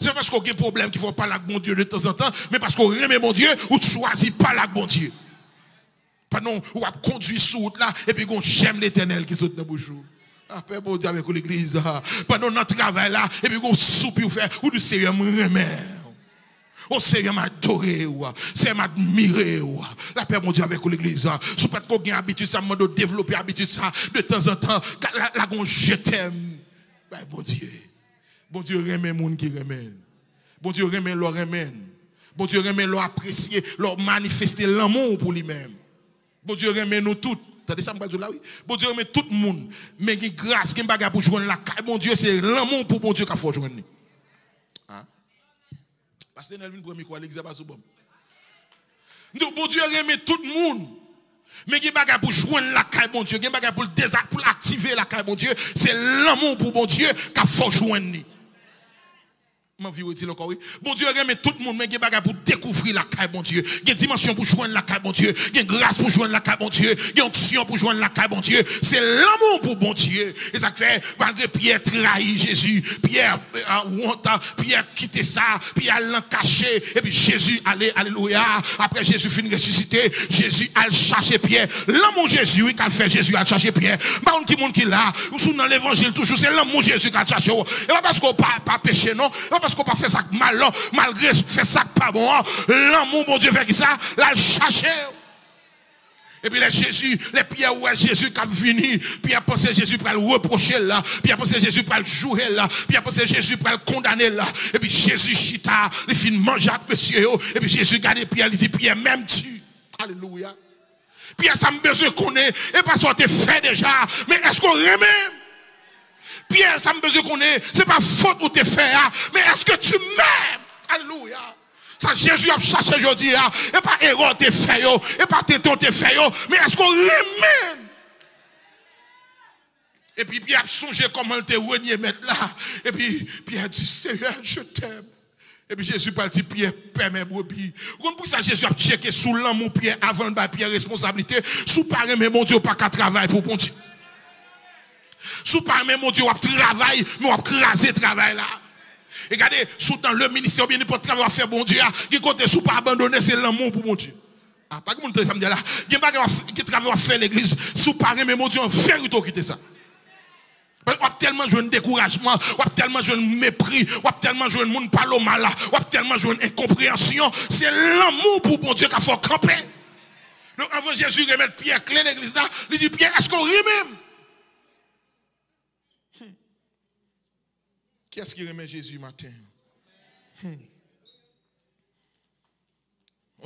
c'est parce qu'on a un problème qu'il faut parler avec mon Dieu de temps en temps, mais parce qu'on remet mon Dieu, ou tu choisis parler avec mon Dieu. Pendant on va conduire sur route là et puis on j'aime l'Éternel qui saute dans le bouchon. Ah père bon Dieu avec l'église pendant notre travail là et puis on soupe ou faire ou du Seigneur me remet. Oh Seigneur m'adorer ou c'est m'admirer ou la paix mon Dieu avec l'église sous pas qu'on a habitude ça de développer habitude ça de temps en temps la gon je t'aime. Ben bon Dieu remet monde qui remet. Bon Dieu remet leur remet. Bon Dieu remet leur apprécier, leur manifester l'amour pour lui-même. Bon Dieu remet nous toutes. Attendez ça, me là, oui. Bon Dieu remet tout le monde. Mais il y a grâce, il y a bagage pour joindre la caille. Bon Dieu, c'est l'amour pour bon Dieu qu'il faut joindre. Hein? Parce que c'est le premier quoi, l'exemple à bon. Donc, bon Dieu remet tout le monde. Mais il y a bagage pour joindre la caille, bon Dieu. Il y a bagage pour activer la caille, bon Dieu. C'est l'amour pour bon Dieu qu'il faut joindre. M'en vie est-il encore oui. Bon Dieu remet tout le monde mais il bagage pour découvrir la caille bon Dieu. Il y a dimension pour joindre la caille bon Dieu. Il y a grâce pour joindre la caille bon Dieu. Il y a onction pour joindre la caille bon Dieu. C'est l'amour pour bon Dieu. Et ça fait malgré Pierre trahi Jésus, Pierre quitté ça, Pierre l'a caché et puis Jésus allait alléluia. Après Jésus finit ressuscité, Jésus a cherché Pierre. L'amour Jésus oui qu'a fait Jésus a cherché Pierre. Pas un petit monde qui là, ou sous dans l'évangile toujours c'est l'amour Jésus qui a cherché. Et pas parce qu'on pas péché non, parce qu'on pas fait ça mal, malgré fait ça pas bon, l'amour, mon Dieu, fait ça, là, le chercher. Et puis Jésus, les pierres où Jésus qui a venu, Pierre pensait Jésus pour le reprocher là, Pierre pensait Jésus pour le jouer là, Pierre pensait Jésus pour le condamner là. Et puis Jésus chita, il fit manger avec monsieur, et puis Jésus garde Pierre, il dit Pierre, même tu. Alléluia. Pierre, ça me besoin qu'on ait, et pas soit fait déjà, mais est-ce qu'on remet? Pierre, ça me besoin qu'on ait, c'est pas faute où t'es fait, mais est-ce que tu m'aimes? Alléluia. Ça, Jésus a cherché aujourd'hui, et pas erreur t'es fait, et pas téton t'es fait, mais est-ce qu'on remet? Et puis Pierre a songé comment il était renié mettre là. Et puis Pierre dit, Seigneur, je t'aime. Et puis Jésus parle dit, Pierre, paie mes brebis. Pour ça, Jésus a checké sous l'amour Pierre avant de Pierre responsabilité. Sous parler, mais mon Dieu, pas qu'à travail pour bon Dieu. Sous parler, mon Dieu, on travaille, mais on craser travail là. Et regardez, sous dans le ministère, bien n'importe travail à faire, bon Dieu, qui côté sous pas abandonner, c'est l'amour pour mon Dieu. Ah, pas que mon Dieu, ça me dit là. Il y a pas qui travaille à faire l'église, sous parler, mais mon Dieu, on fait tout quitter ça. On a tellement joué un découragement, on a tellement joué un mépris, on a tellement joué un monde pas le mal, on a tellement joué une incompréhension. C'est l'amour pour bon Dieu qu'il faut camper. Donc avant Jésus remettre Pierre clé l'église là, il dit Pierre, est-ce qu'on rit même? Qui est-ce qui remet Jésus matin? Une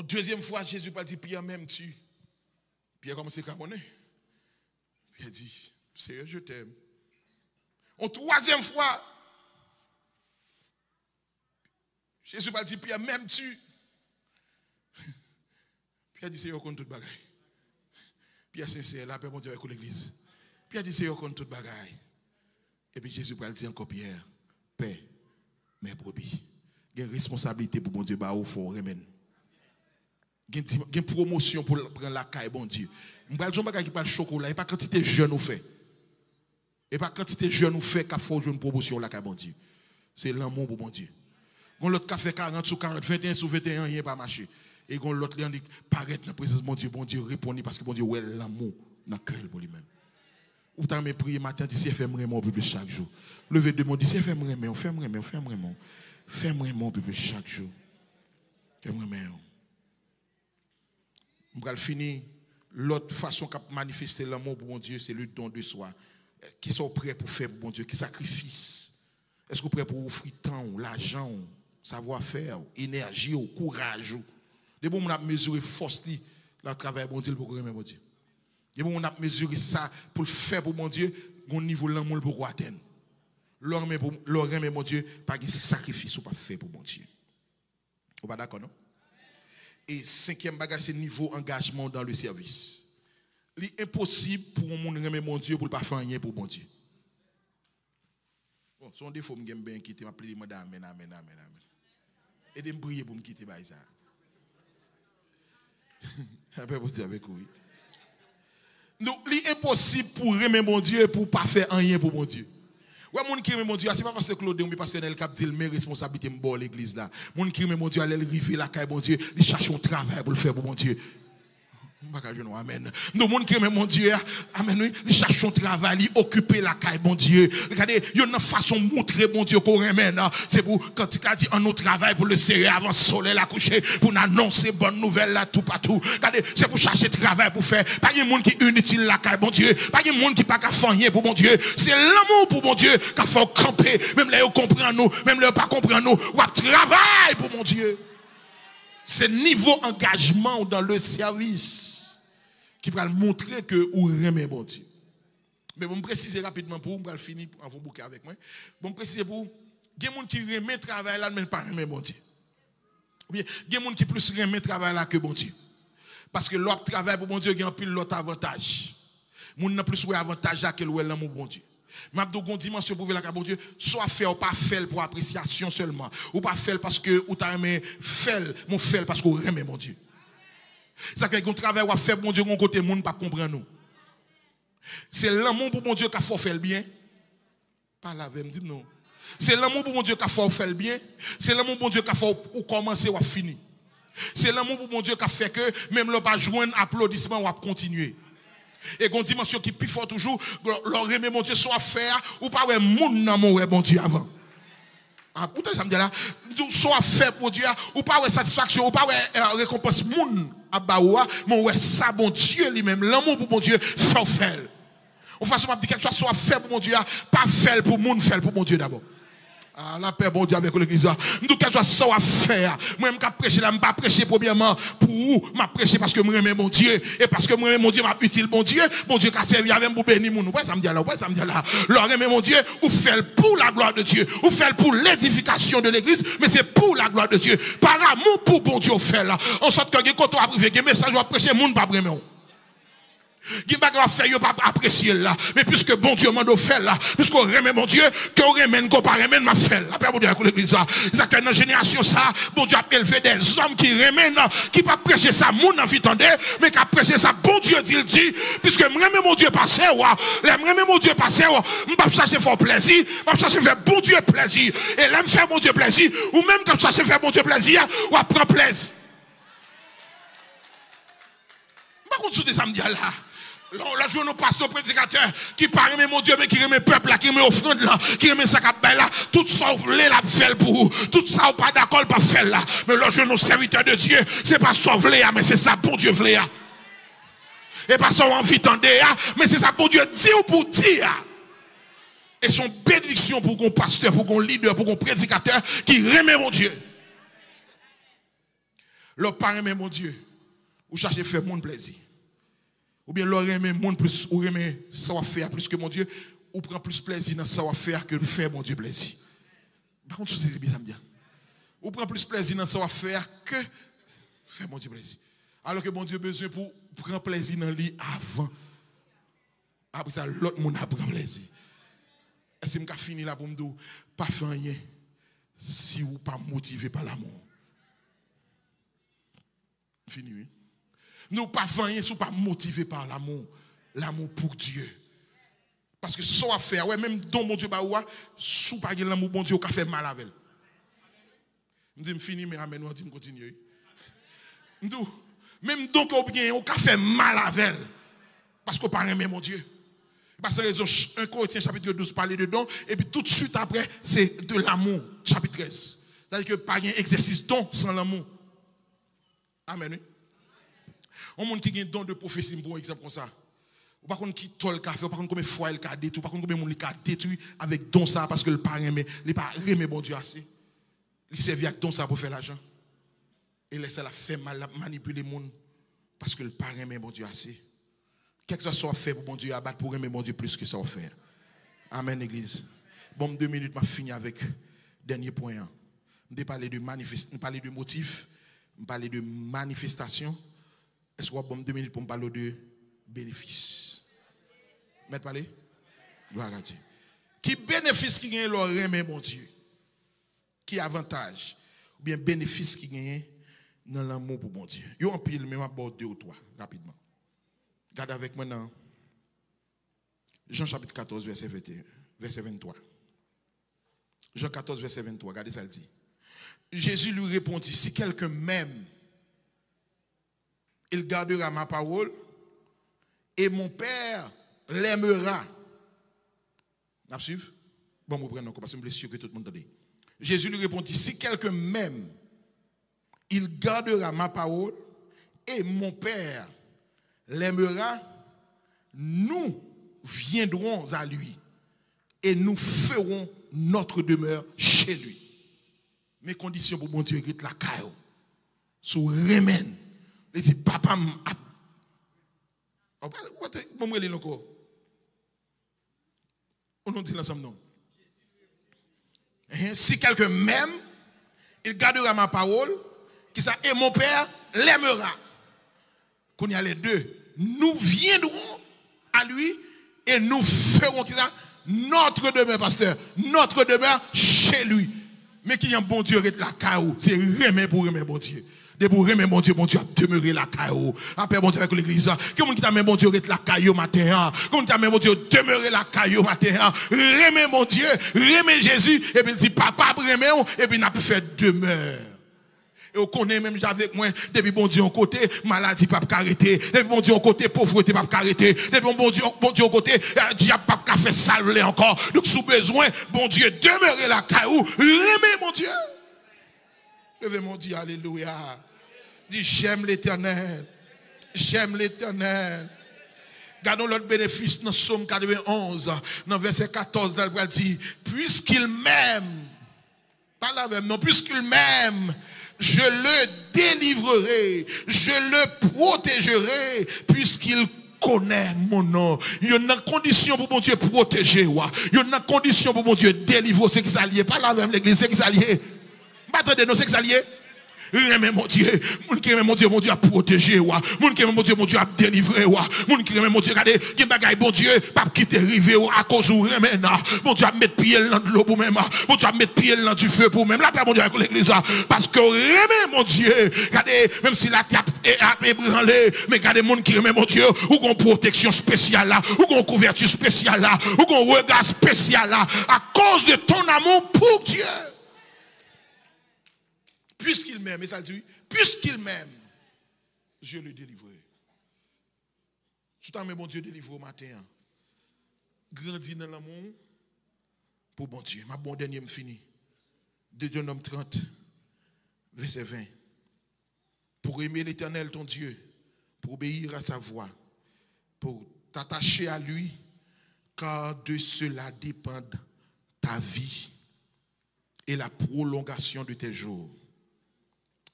deuxième fois, Jésus pas dit Pierre, même tu. Pierre commence à camonner. Pierre dit, Seigneur, je t'aime. Une troisième fois, Jésus va dire, Pierre, même tu. Pierre dit, Seigneur, contre toute bagaille. Pierre sincère, la paix, mon Dieu, avec l'église. Pierre dit, Seigneur, contre toute bagaille. Et puis Jésus va dire encore, Pierre, paix, mes brebis. Il y a une responsabilité pour mon Dieu, bah, au fond, remène. Il y a une promotion pour prendre la caille, bon Dieu. Je ne vais pas dire qu'il n'y a pas de chocolat, il n'y a pas de quantité de jeunes au fait. Et pas quantité de jeunes nous fait qu'à faut une promotion là qu'à bon Dieu. C'est l'amour pour bon Dieu. Gon l'autre qui fait 40 sur 40, 21 sur 21, rien pas marché. Et gon l'autre qui dit paraît dans la présence de bon Dieu répondit parce que bon Dieu ouais l'amour dans le cœur pour lui-même. Ou t'as me prier matin dit c'est faire vraiment plus chaque jour. Lever de mon dit c'est faire vraiment, faire vraiment, faire vraiment. Faire vraiment plus chaque jour. Faire vraiment. On va finir l'autre façon qu'a manifester l'amour pour mon Dieu, c'est le don de soi. Qui sont prêts pour faire pour bon Dieu, qui sacrifient. Est-ce que vous êtes prêts pour offrir temps, l'argent, savoir-faire, énergie, courage? De bon, on a mesuré force dans le travail bon Dieu pour remettre bon Dieu. De bon, on a mesuré ça pour le faire pour bon Dieu, au niveau de l'amour pour atteindre. L'homme mon Dieu, pas de sacrifice ou pas faire pour bon Dieu. Vous pas d'accord, non? Et cinquième bagage, c'est niveau engagement dans le service. Il est impossible pour un monde remettre mon Dieu pour ne pas faire rien pour mon Dieu. Bon, son défaut, je vais bien quitter, je vais dire amen, amen, amen, amen. Et de me prier pour me quitter, ça. Après, vous dire avec vous. Donc, il est impossible pour remettre mon Dieu pour ne pas faire rien pour mon Dieu. Ouais, mon qui remet mon Dieu, c'est pas parce que Claude, mais parce que Nel Cap dit mes responsabilités, me l'église là. Mon qui remet mon Dieu, aller arriver là, mon Dieu, il cherche un travail pour le faire pour mon Dieu. Amen. Nous, monde qui aime mon Dieu, amen, oui, nous cherchons travail, nous occuper la caille, mon Dieu. Regardez, il y a une façon de montrer, mon Dieu, qu'on remène. C'est pour, quand tu as dit, on nous travaille pour le serrer avant le soleil la coucher, pour annoncer bonne nouvelle là, tout partout. Regardez, c'est pour chercher travail pour faire. Pas de monde qui est inutile la caille, mon Dieu. Pas de monde qui n'a pas qu'à faire rien pour mon Dieu. C'est l'amour pour mon Dieu qu'il faut camper. Même là, ils comprennent nous, même là, ils pas comprennent nous. Ou travail pour mon Dieu. C'est niveau engagement dans le service qui va montrer que vous aimez mon Dieu. Mais je vais préciser rapidement pour vous, je vais finir avant de bouquer avec moi. Je vais préciser pour vous, il y a des gens qui aiment le travail là, mais pas aimer mon Dieu. Ou bien, il y a des gens qui plus aiment le travail là que mon Dieu. Parce que l'autre travail pour mon Dieu, il y a un pile l'autre avantage. Les gens n'ont plus avantage là que l'amour pour mon Dieu. Mais il y a une dimension pour vivre la bon Dieu, soit faire ou pas faire pour appréciation seulement, ou pas faire parce que vous avez aimé faire, mon faire parce que vous aimez mon Dieu. C'est que qu'on travaille ou faire mon Dieu, mon côté monde pas comprendre nous. C'est l'amour pour mon Dieu qu'il faut faire le bien. Pas la veille, me dit non. C'est l'amour pour mon Dieu qu'il faut faire le bien. C'est l'amour pour mon Dieu qu'il faut commencer ou finir. C'est l'amour pour mon Dieu qui fait que même le pas joindre applaudissement ou continuer. Et une dimension qui plus fort toujours, leur aimer mon Dieu soit faire ou pas ouais moun nan mon bon Dieu avant. Ah pourtant ça me dit là, soit faire pour Dieu ou pas ouais satisfaction ou pas ouais récompense moun Abaoua, mon ouais ça bon Dieu lui-même, l'amour pour mon Dieu, faut faire. On façon m'a dit quelque chose soit fait pour mon Dieu, pas fait pour monde, fait pour mon Dieu d'abord. Ah, la paix, bon Dieu, avec l'église. Nous, quelque chose soit faire. Moi, je vais prêcher là, je ne vais pas prêcher premièrement pour vous. Je vais prêcher parce que moi, j'aime mon Dieu. Et parce que moi, mon Dieu m'a utile, mon Dieu. Mon Dieu qui a servi avec pour bénir mon nous. Ouais, ça me dit là, ouais, ça me dit là. Alors, aimer mon Dieu, ou faire pour la gloire de Dieu. Ou faire pour l'édification de l'église. Mais c'est pour la gloire de Dieu. Par amour pour bon Dieu, faire là. En sorte que quand on a privé, que message va prêcher, mon pas vraiment. Qui va faire, il pas apprécier là. Mais puisque bon Dieu m'a fait là, puisqu'on remet mon Dieu, qu'on remet, qu'on pas remet, m'a fait là. Père, bon Dieu, avec l'église là. C'est que dans la génération ça, bon Dieu a élevé des hommes qui remettent, qui pas prêcher ça, mon envie tendait, mais qui a prêché ça, bon Dieu dit, puisque remet mon Dieu passé, remet mon Dieu passé, je pas chercher faire plaisir, je chercher faire bon Dieu plaisir. Et là, faire mon Dieu plaisir, ou même quand je cherche faire bon Dieu plaisir, ou à prendre plaisir. Par contre, sous des samedis là. La journée nous passe nos prédicateurs qui parlent mon Dieu, mais qui remet le peuple là, qui remet offrande là, qui remet ça là, tout ça voulez la faire pour vous, tout ça ou pas d'accord pas faire là. Mais le jour nos serviteurs de Dieu, c'est pas sauver mais c'est ça pour Dieu voulait. Et pas ça envie tendre, mais c'est ça pour Dieu dire ou pour dire. Et son bénédiction pour qu'on pasteur, pour qu'on leader, pour qu'on prédicateur qui remet mon Dieu. Le pas remet mon Dieu, ou chercher faire mon plaisir. Ou bien l'aurait aimé monde plus, ou aimé savoir faire plus que mon Dieu, ou prend plus plaisir dans savoir faire que faire mon Dieu plaisir. Par contre, c'est bien ça me dit. Ou prend plus plaisir dans savoir faire que faire mon Dieu plaisir. Alors que mon Dieu a besoin pour prendre plaisir dans lui avant. Après ça, l'autre monde a pris plaisir. Est-ce que je fini là pour me dire, pas faire rien si vous pas motivé par l'amour? Fini, oui. Nous pas rien si pas motivé par l'amour, l'amour pour Dieu. Parce que ça à faire, ouais, même don mon Dieu baoua, sous pas l'amour bon Dieu, on fait mal avec elle. Je dis, je finis, mais amen, on dit, je continue. Même don qu'on bien, on fait mal avec elle. Parce qu'on pas aimer mon Dieu. Parce que raison, 1 Corinthiens chapitre 12 parler de don, et puis tout de suite après, c'est de l'amour, chapitre 13. C'est-à-dire que pas un exercice don sans l'amour. Amen. On monde qui a un don de prophétie, pour exemple comme ça. Ou par contre qui tol café, ou par contre combien de fois il a détruit, ou par contre combien de monde il a détruit avec don ça parce que le pas aimé, il pas aimé bon Dieu assez. Il servait avec don ça pour faire l'argent. Et laisse la fait mal manipuler les monde parce que le pas aimé bon Dieu assez. Quelque chose soit fait pour bon Dieu abattre pour aimer bon Dieu plus que ça va faire. Amen église. Bon 2 minutes m'a fini avec dernier point. Je parler de parler de motifs, parler de manifestation. Est-ce qu'on a 2 minutes pour me parler de bénéfices? Mettez parler? Gloire à Dieu. Qui bénéfice qui gagne leur remet mon Dieu? Qui avantage? Ou bien bénéfice qui gagne dans l'amour pour mon Dieu? Il y a un pile, même à bord 2 ou 3, rapidement. Regardez avec moi dans Jean chapitre 14, verset 21, verset 23. Jean 14, verset 23, regardez ça le dit. Jésus lui répondit, si quelqu'un m'aime, il gardera ma parole et mon Père l'aimera. Vous suivez? Bon, vous prenez encore parce que je suis sûr que tout le monde entend. Jésus lui répondit, si quelqu'un m'aime, il gardera ma parole et mon Père l'aimera. Nous viendrons à lui et nous ferons notre demeure chez lui. Mes conditions pour mon Dieu, la caille. Sous remène. Il dit, papa, encore. On nous dit ensemble, non. Si quelqu'un m'aime, il gardera ma parole, qui ça, et mon Père l'aimera. Qu'on y a les deux. Nous viendrons à lui et nous ferons qui ça, notre demeure, pasteur, notre demeure chez lui. Mais qui y a un bon Dieu, la caille, c'est remet pour remet bon Dieu. De pour remettre mon Dieu a demeuré la caillou. Après mon Dieu avec l'église. Comment qui t'a mis mon Dieu la caillou matin? Comment t'a mis mon Dieu demeurer la caillou matin? Remet mon Dieu, remet Jésus et puis il dit papa remet et puis n'a pas fait demeure. Et on connaît même avec moi depuis bon Dieu en côté maladie pas arrêter, depuis bon Dieu en côté pauvreté pas arrêter, depuis bon Dieu en côté diable pas faire salver encore. Donc sous besoin bon Dieu demeurer la caillou, remet mon Dieu. Levez mon Dieu alléluia. Dis, j'aime l'Éternel. J'aime l'Éternel. Gardons l'autre bénéfice dans Psaume 91, dans verset 14, dans le dit, puisqu'il m'aime, pas la même, non, puisqu'il m'aime, je le délivrerai, je le protégerai, puisqu'il connaît mon nom. Il y a une condition pour mon Dieu protéger. Il y a une condition pour mon Dieu délivrer. C'est qui s'allie. Pas la même l'église, c'est qui s'allie. Attendez, non, c'est qui s'allie. Remets mon Dieu, mon Dieu a protégé, mon Dieu a délivré, mon Dieu, regardez, qui bagaille, bon Dieu, pas quitter river à cause où remets, mon Dieu a mettre pied dans de l'eau pour même, mon Dieu a mettre pied dans du feu pour même, là, mon Dieu avec l'église, parce que remets mon Dieu, regardez, même si la tête est ébranlée, mais regardez, mon qui remet mon Dieu, ou qu'on protection spéciale là, ou qu'on couverture spéciale là, ou qu'on regard spécial là, à cause de ton amour pour Dieu. Puisqu'il m'aime, et ça dit, puisqu'il m'aime, je le délivrerai. Tout à fait, mon Dieu, délivre au matin. Grandis dans l'amour pour bon Dieu. Ma bon dernier me fini. Deutéronome 30, verset 20. Pour aimer l'Éternel, ton Dieu, pour obéir à sa voix, pour t'attacher à lui, car de cela dépendent ta vie et la prolongation de tes jours.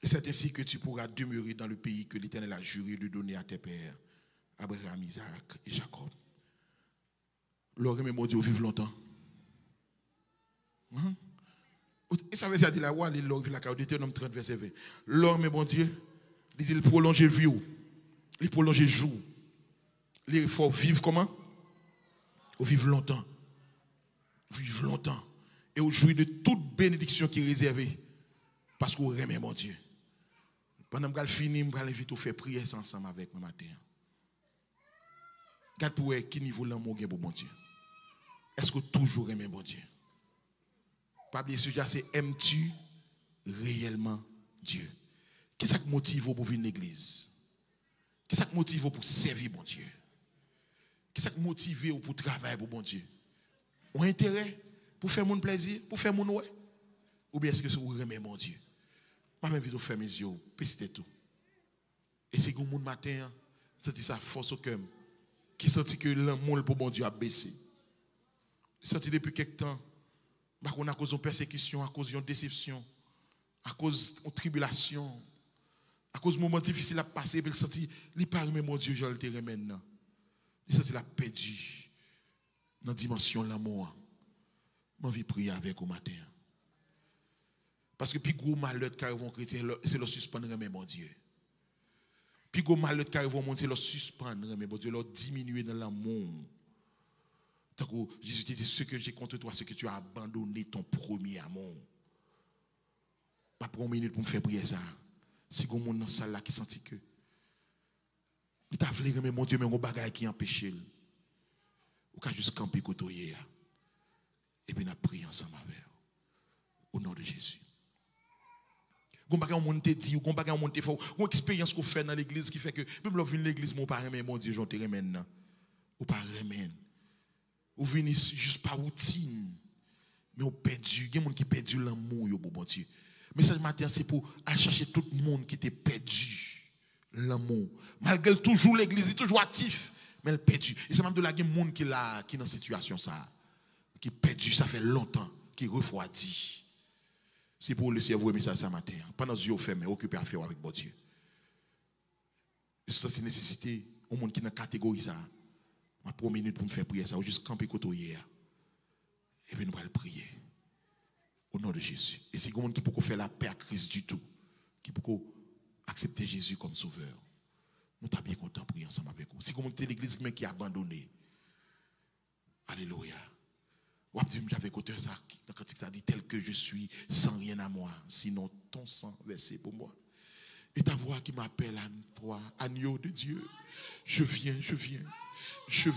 Et c'est ainsi que tu pourras demeurer dans le pays que l'Éternel a juré de donner à tes pères, Abraham, Isaac et Jacob. L'homme et mon Dieu vivent longtemps. Et ça veut dire que la loi, l'homme vit la carte, Deutéronome 30, verset 20. L'homme et mon Dieu, il prolonge vie, il prolonge jour. Il faut vivre comment? Vivre longtemps. Vivre longtemps. Et on jouit de toute bénédiction qui est réservée. Parce qu'on remet mon Dieu. Pendant que je finis, je vais inviter à faire prière ensemble avec moi matin. Regarde pour quel niveau l'amour pour mon Dieu. Est-ce que toujours aimer mon Dieu? Pas oublier sujet, c'est aimes-tu réellement Dieu? Qu'est-ce qui motive pour venir à l'église? Qu'est-ce qui motive pour servir mon Dieu? Qu'est-ce qui motive pour travailler pour mon Dieu? Ou intérêt pour faire mon plaisir, pour faire mon ouais? Ou bien est-ce que vous aimez mon Dieu? Je vais inviter à faire mes yeux, pester tout. Et c'est que mon matin, c'est ça force au cœur, qui sentit que l'amour pour mon Dieu a baissé. Senti depuis quelque temps, à cause de persécution, à cause de déception, à cause de tribulation, à cause de moments difficiles à passer, il senti, il pas aimer mon Dieu, je le terrain maintenant. Il senti la perdu dans la dimension de l'amour. Je vais prier avec au matin. Parce que plus gros malheur car ils vont chrétiens, c'est le suspendre mais mon Dieu. Plus gros malheur car ils vont monter, le suspendre mais mon Dieu, leur diminuer dans l'amour. Donc Jésus te dit ce que j'ai contre toi, c'est que tu as abandonné ton premier amour. Pas pour une minute pour me faire prier ça. Si vous monde dans la salle là qui sentit que il t'a voulu mais mon Dieu, mais un bagage qui empêche le. Ou qu'à juste camper côtoyer. Et puis on a prié ensemble avec au nom de Jésus. Gon bagay on monte dit ou gon bagay on monte fort une expérience qu'on fait dans l'église qui fait que même l'on vient l'église mon pas remen mon Dieu j'en te remen nan ou pas remen ou venir juste par routine mais on perdu il y a monde qui perdu l'amour yo pour bon Dieu message matin c'est pour aller chercher tout le monde qui était perdu l'amour malgré toujours l'église est toujours actif mais elle perdu et c'est même de la game monde qui là qui dans situation ça qui perdu ça fait longtemps qui refroidi. C'est pour le cerveau mais ça ce matin. Pendant que yeux fermés, occupé à faire avec mon Dieu. Et ça, c'est nécessité. Au monde qui est dans la catégorie ça. Ma première minute pour me faire prier ça. Ou juste camper côté hier. Et puis nous allons prier. Au nom de Jésus. Et si il y a monde qui peut faire la paix à Christ du tout. Qui peut accepter Jésus comme sauveur. Nous sommes bien contents de prier ensemble avec vous. Si il y a monde qui est l'église qui a abandonné. Alléluia. J'avais écouté ça, quand ça dit tel que je suis, sans rien à moi, sinon ton sang versé pour moi. Et ta voix qui m'appelle à toi, agneau de Dieu, je viens. Il y a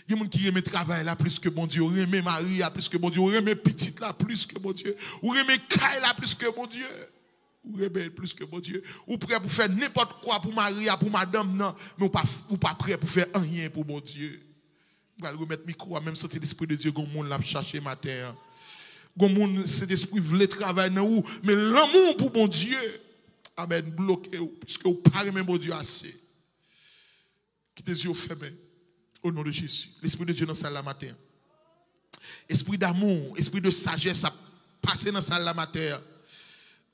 des gens qui aiment le travail là plus que mon Dieu, ou aiment Marie là plus que mon Dieu, ou aiment petite là plus que mon Dieu, ou aiment Kyle là plus que mon Dieu, ou aiment plus que mon Dieu, ou prêt pour faire n'importe quoi pour Marie, pour madame, non, mais ou pas prêt pour faire rien pour mon Dieu. Je vais remettre le micro, même si l'Esprit de Dieu, le monde l'a cherché matin. Le monde, c'est l'Esprit qui veut travailler dans où, mais l'amour pour mon Dieu. Amen. Bloqué, puisque vous parlez même au Dieu assez. Quittez les yeux fermés. Au nom de Jésus. L'Esprit de Dieu dans la salle la matin. Esprit d'amour, esprit de sagesse a passé dans la salle la matin.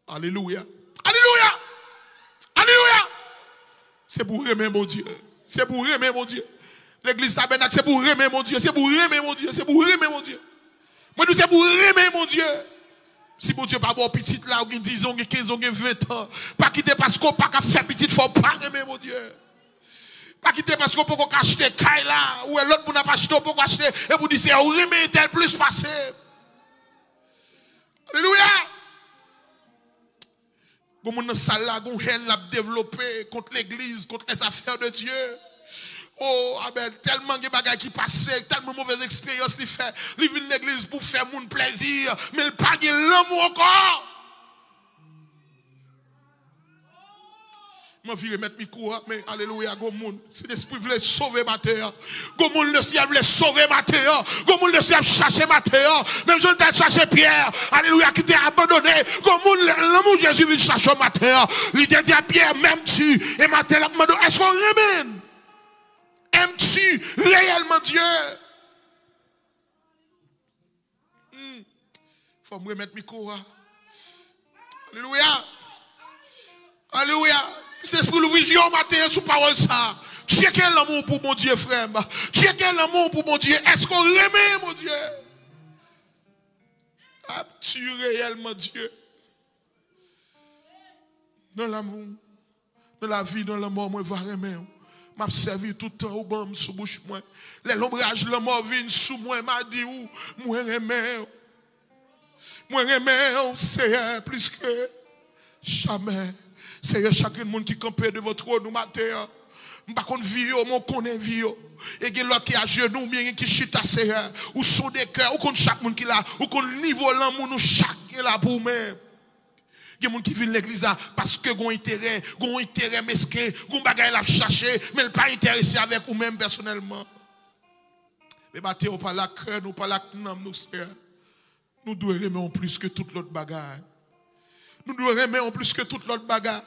Alléluia. Alléluia. Alléluia. C'est pour aimer mon Dieu. C'est pour aimer mon Dieu. L'église tabernacle, c'est pour aimer mon Dieu. C'est pour aimer mon Dieu. C'est pour aimer mon Dieu. Moi, nous, c'est pour aimer mon Dieu. Si mon Dieu pas bon petit là, ou 10 ans, 15 ans, 20 ans, pas quitter parce qu'on pas faire petit, il faut pas aimer mon Dieu. Pas quitter parce qu'on peut acheter caille là, ou l'autre n'a pas acheté, on peut acheter, et vous dites, c'est aimer tel plus passé. Alléluia. Comme on a ça là, on a développé contre l'église, contre les affaires de Dieu. Oh, Amen, tellement de bagages qui passent, tellement de mauvaises expériences qu'il fait. Il vient l'église pour faire mon plaisir, mais il n'a pas l'amour encore. Je vais mettre mes coups, mais alléluia, si l'esprit voulait sauver ma terre, le ciel voulait sauver ma terre, le ciel chercher ma terre, même je l'ai cherché Pierre, alléluia, qui t'a abandonné, l'amour Jésus vient chercher ma terre, il dit à Pierre, même tu, et ma terre, est-ce qu'on remène? Aimes-tu réellement Dieu? Il faut me remettre mes coups. Alléluia. Alléluia. C'est l'esprit de vision matin sous parole ça. Tu as quel amour pour mon Dieu, frère? Tu as quel amour pour mon Dieu? Est-ce qu'on remet mon Dieu? As-tu réellement Dieu? Dans l'amour, dans la vie, dans la mort, moi, je vais remettre. M'a servi tout le temps au bam sous bouche moi. Les l'ombrage la mort vient sous moi m'a dit ou moi remets. Moi remets Seigneur plus que jamais. Seigneur chacun monde qui campe de votre trône matin. M'pa konn vie yo, mon connaît vie yo. Et gen l'autre qui a genou bien qui chita Seigneur ou son des cœurs ou kon chaque monde qui là ou kon niveau l'amour nous chaque là pour même. Il y a des gens qui viennent l'église parce que ont intérêt mesquin, ont bagay la chercher, mais ils pas intéressé avec vous même personnellement. Mais battez au pas la cœur, nous pas la knam nous sœurs. Nous devons aimer en plus que toute l'autre bagarre. Nous devons aimer en plus que toute l'autre bagarre.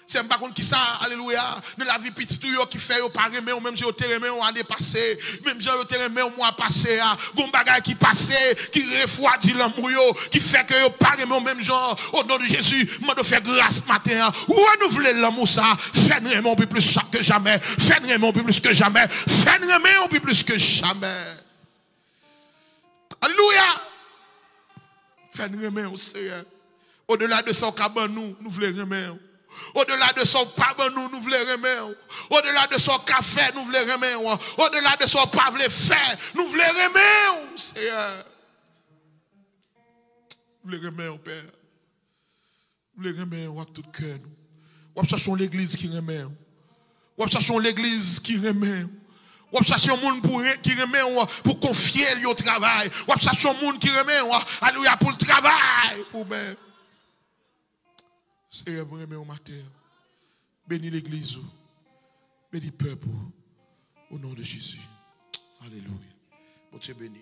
C'est pas contre qui ça, alléluia, de la vie petite qui fait au pas aimer, même j'ai au terrain en année passée, même j'ai au terrain au mois passé, gon bagay qui passé, qui refroidit l'amour qui fait que yo pas aimer même genre au nom de Jésus, moi de faire grâce matin, renouveler l'amour ça, faire aimer un peu plus que jamais, faire aimer un peu plus que jamais, faire aimer un peu plus que jamais. Alléluia. Faire aimer au Seigneur. Au-delà de son cabane nous voulons aimer. Au-delà de son pain, nous voulons remettre. Au-delà de son café, nous voulons remettre. Au-delà de son pavle faire, nous voulons remettre. Seigneur. Nous voulons remettre, Père. Nous voulons remettre avec tout cœur. Nous cherchons l'église qui remet. Nous cherchons l'église qui remet. Nous cherchons un monde qui remet pour confier au travail. Nous cherchons un monde qui remet alléluia pour le travail. Pour ben. Seigneur, vous remet au matin. Bénis l'église. Bénis le peuple. Au nom de Jésus. Alléluia. Bon Dieu béni.